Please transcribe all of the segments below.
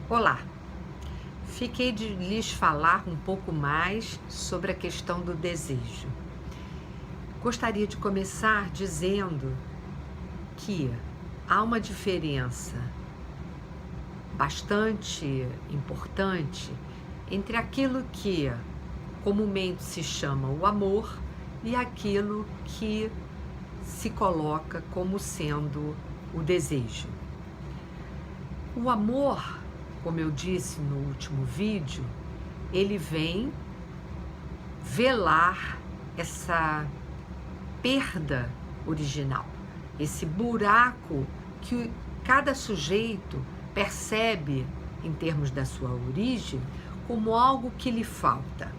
Olá, fiquei de lhes falar um pouco mais sobre a questão do desejo. Gostaria de começar dizendo que há uma diferença bastante importante entre aquilo que comumente se chama o amor e aquilo que se coloca como sendo o desejo. O amor, como eu disse no último vídeo, ele vem velar essa perda original, esse buraco que cada sujeito percebe em termos da sua origem como algo que lhe falta.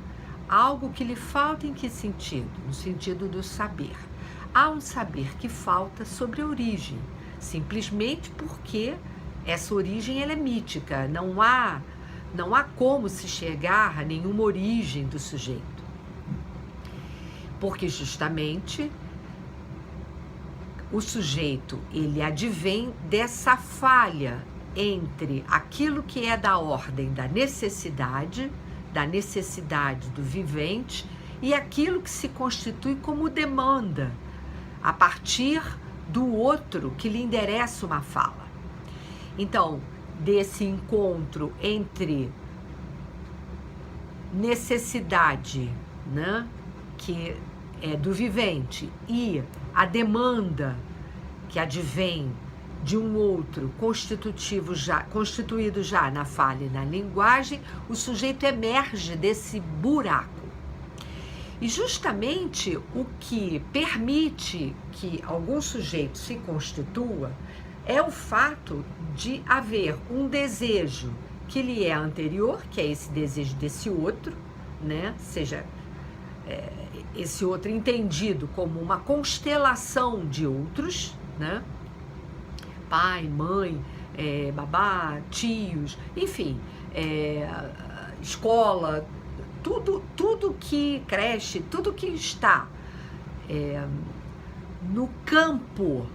Algo que lhe falta em que sentido? No sentido do saber. Há um saber que falta sobre a origem, simplesmente porque essa origem ela é mítica, não há como se chegar a nenhuma origem do sujeito. Porque justamente o sujeito ele advém dessa falha entre aquilo que é da ordem da necessidade do vivente e aquilo que se constitui como demanda, a partir do outro que lhe endereça uma fala. Então, desse encontro entre necessidade, né, que é do vivente, e a demanda que advém de um outro constituído já na fala e na linguagem, o sujeito emerge desse buraco. E justamente o que permite que algum sujeito se constitua é o fato de haver um desejo que lhe é anterior, que é esse desejo desse outro, né? Seja esse outro entendido como uma constelação de outros, né? Pai, mãe, babá, tios, enfim, escola, tudo que creche, tudo que está no campo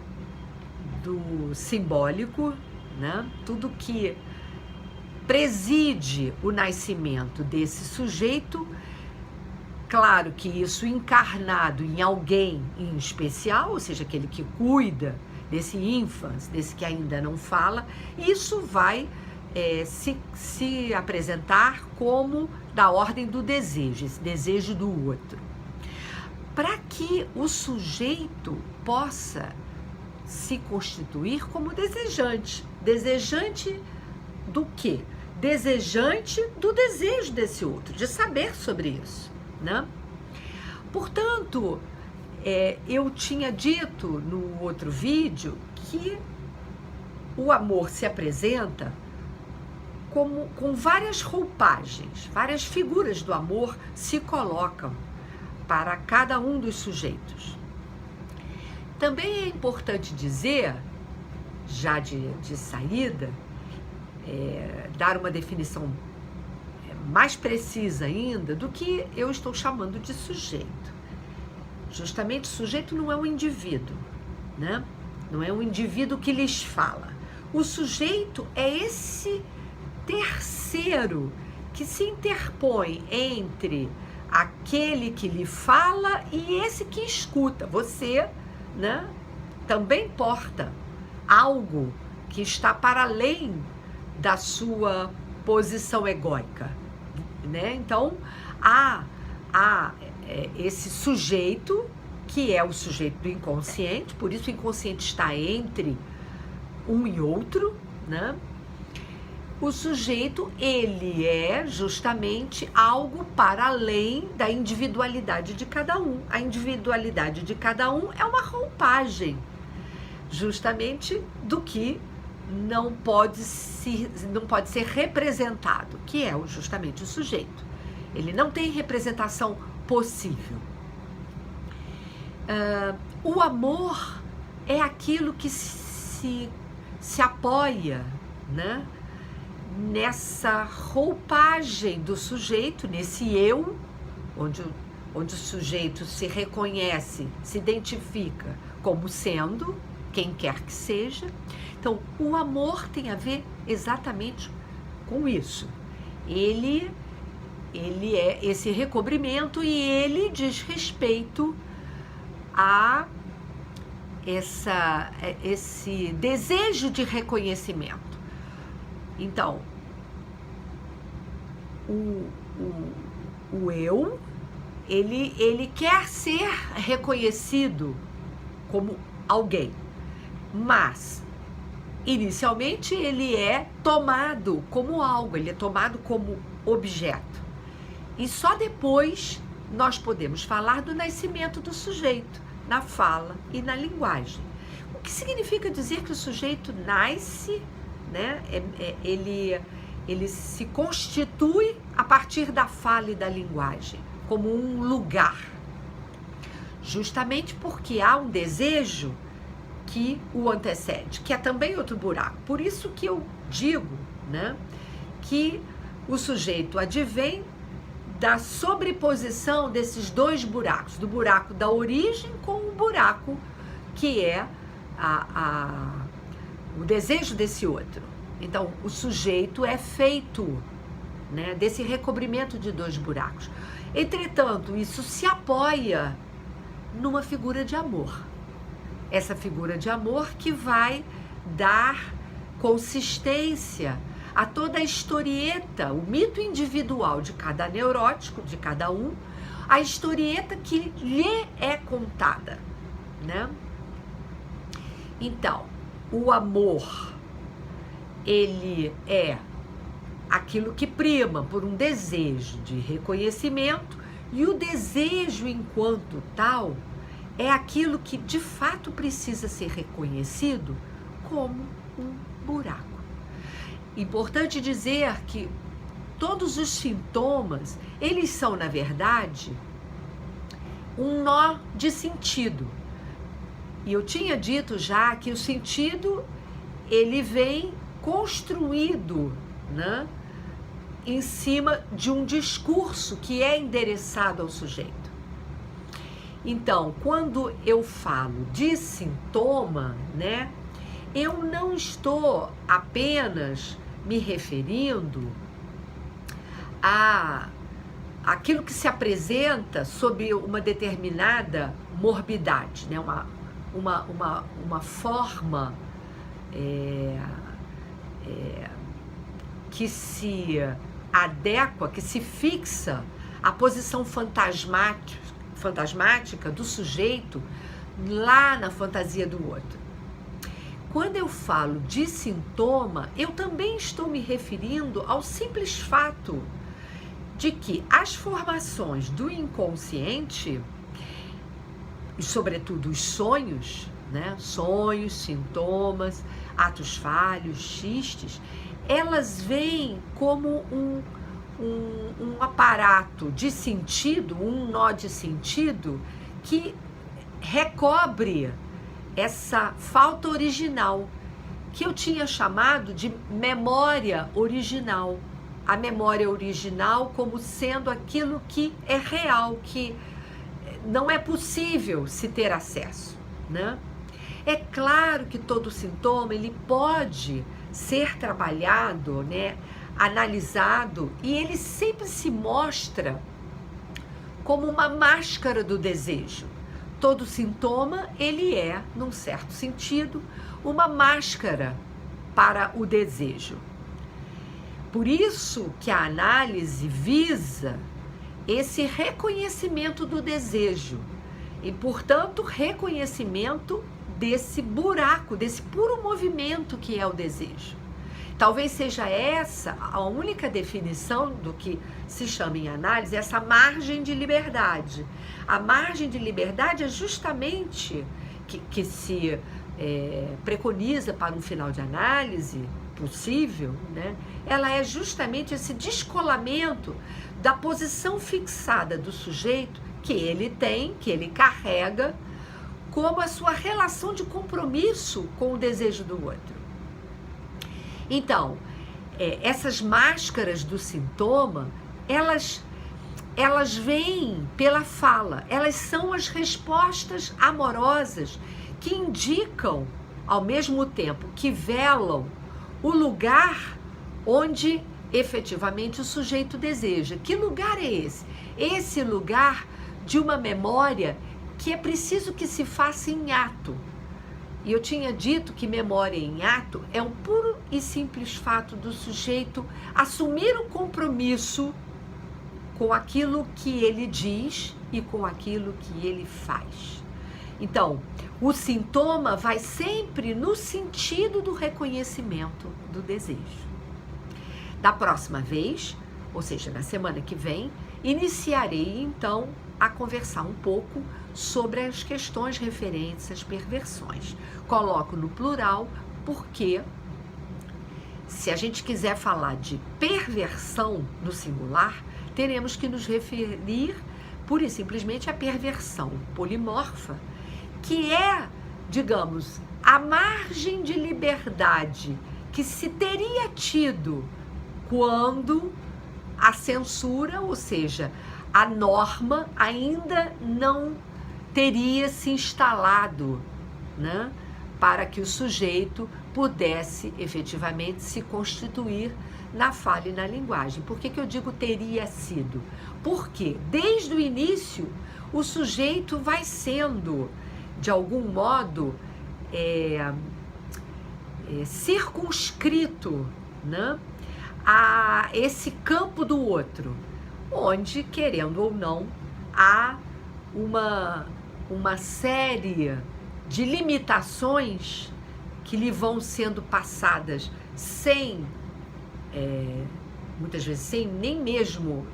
do simbólico, né? Tudo que preside o nascimento desse sujeito, claro que isso encarnado em alguém em especial, ou seja, aquele que cuida desse ínfans, desse que ainda não fala, isso vai se apresentar como da ordem do desejo, esse desejo do outro. Para que o sujeito possa se constituir como desejante. Desejante do quê? Desejante do desejo desse outro, de saber sobre isso, né? Portanto, eu tinha dito no outro vídeo que o amor se apresenta com várias roupagens, várias figuras do amor se colocam para cada um dos sujeitos. Também é importante dizer, já de saída, dar uma definição mais precisa ainda do que eu estou chamando de sujeito. Justamente, sujeito não é um indivíduo, né? Não é um indivíduo que lhes fala. O sujeito é esse terceiro que se interpõe entre aquele que lhe fala e esse que escuta. Você, né, também porta algo que está para além da sua posição egóica, né? Então, há esse sujeito, que é o sujeito do inconsciente, por isso o inconsciente está entre um e outro, né? O sujeito, ele é justamente algo para além da individualidade de cada um. A individualidade de cada um é uma roupagem, justamente do que não pode ser representado, que é justamente o sujeito. Ele não tem representação possível. O amor é aquilo que se apoia, né, nessa roupagem do sujeito, nesse eu, onde o sujeito se reconhece, se identifica como sendo quem quer que seja. Então, o amor tem a ver exatamente com isso. Ele é esse recobrimento e ele diz respeito a esse desejo de reconhecimento. Então, o eu, ele quer ser reconhecido como alguém, mas inicialmente ele é tomado como algo, ele é tomado como objeto. E só depois nós podemos falar do nascimento do sujeito, na fala e na linguagem. O que significa dizer que o sujeito nasce, né? Ele se constitui a partir da fala e da linguagem, como um lugar. Justamente porque há um desejo que o antecede, que é também outro buraco. Por isso que eu digo, né, que o sujeito advém da sobreposição desses dois buracos, do buraco da origem com o buraco que é o desejo desse outro. Então, o sujeito é feito, né, desse recobrimento de dois buracos. Entretanto, isso se apoia numa figura de amor. Essa figura de amor que vai dar consistência a toda a historieta, o mito individual de cada neurótico, de cada um, a historieta que lhe é contada, né? Então, o amor, ele é aquilo que prima por um desejo de reconhecimento, e o desejo enquanto tal é aquilo que de fato precisa ser reconhecido como um buraco. Importante dizer que todos os sintomas, eles são, na verdade, um nó de sentido. E eu tinha dito já que o sentido, ele vem construído, né, em cima de um discurso que é endereçado ao sujeito. Então, quando eu falo de sintoma, né, eu não estou apenas me referindo a aquilo que se apresenta sob uma determinada morbidade, né? uma forma que se adequa, que se fixa à posição fantasmática do sujeito lá na fantasia do outro. Quando eu falo de sintoma, eu também estou me referindo ao simples fato de que as formações do inconsciente, e sobretudo os sonhos, né? Sonhos, sintomas, atos falhos, xistes, elas vêm como um aparato de sentido, um nó de sentido que recobre essa falta original, que eu tinha chamado de memória original. A memória original como sendo aquilo que é real, que não é possível se ter acesso, né? É claro que todo sintoma, ele pode ser trabalhado, né, analisado, e ele sempre se mostra como uma máscara do desejo. Todo sintoma, ele é, num certo sentido, uma máscara para o desejo. Por isso que a análise visa esse reconhecimento do desejo e, portanto, reconhecimento desse buraco, desse puro movimento que é o desejo. Talvez seja essa a única definição do que se chama em análise, essa margem de liberdade. A margem de liberdade é justamente que se preconiza para um final de análise possível, né? Ela é justamente esse descolamento da posição fixada do sujeito que ele tem, que ele carrega, como a sua relação de compromisso com o desejo do outro. Então, essas máscaras do sintoma, elas vêm pela fala, elas são as respostas amorosas que indicam, ao mesmo tempo que velam, o lugar onde efetivamente o sujeito deseja. Que lugar é esse? Esse lugar de uma memória que é preciso que se faça em ato. E eu tinha dito que memória em ato é um puro e simples fato do sujeito assumir o compromisso com aquilo que ele diz e com aquilo que ele faz. Então, o sintoma vai sempre no sentido do reconhecimento do desejo. Da próxima vez, ou seja, na semana que vem, iniciarei então a conversar um pouco sobre as questões referentes às perversões. Coloco no plural porque, se a gente quiser falar de perversão no singular, teremos que nos referir pura e simplesmente à perversão polimorfa, que é, digamos, a margem de liberdade que se teria tido quando a censura, ou seja, a norma ainda não teria se instalado, né, para que o sujeito pudesse efetivamente se constituir na fala e na linguagem. Por que eu digo teria sido? Porque desde o início o sujeito vai sendo, de algum modo, circunscrito, né, a esse campo do outro, onde, querendo ou não, há uma série de limitações que lhe vão sendo passadas sem, muitas vezes, sem nem mesmo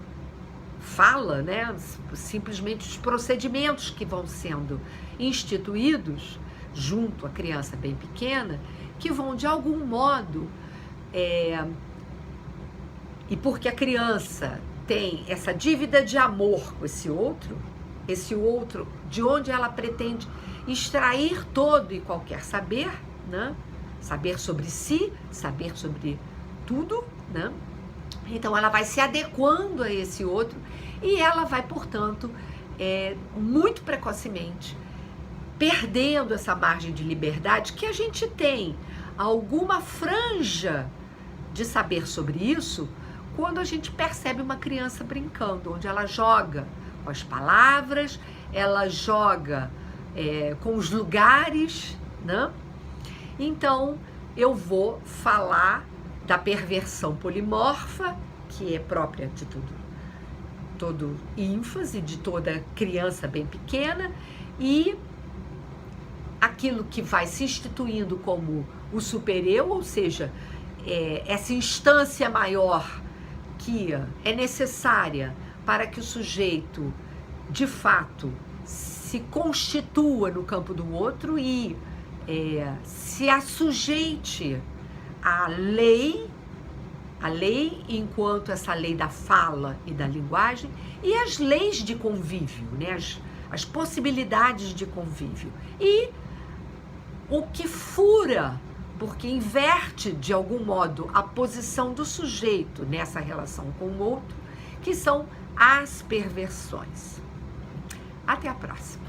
fala, né? Simplesmente os procedimentos que vão sendo instituídos junto à criança bem pequena, que vão, de algum modo, e porque a criança tem essa dívida de amor com esse outro de onde ela pretende extrair todo e qualquer saber, né? Saber sobre si, saber sobre tudo, né? Então ela vai se adequando a esse outro e ela vai, portanto, muito precocemente perdendo essa margem de liberdade que a gente tem alguma franja de saber sobre isso quando a gente percebe uma criança brincando, onde ela joga com as palavras, ela joga com os lugares, né? Então, eu vou falar da perversão polimorfa, que é própria de todo ênfase, de toda criança bem pequena, e aquilo que vai se instituindo como o super-eu, ou seja, essa instância maior que é necessária para que o sujeito, de fato, se constitua no campo do outro e se assujeite à lei enquanto essa lei da fala e da linguagem e as leis de convívio, né? As possibilidades de convívio. E o que fura, porque inverte de algum modo a posição do sujeito nessa relação com o outro, que são as perversões. Até a próxima.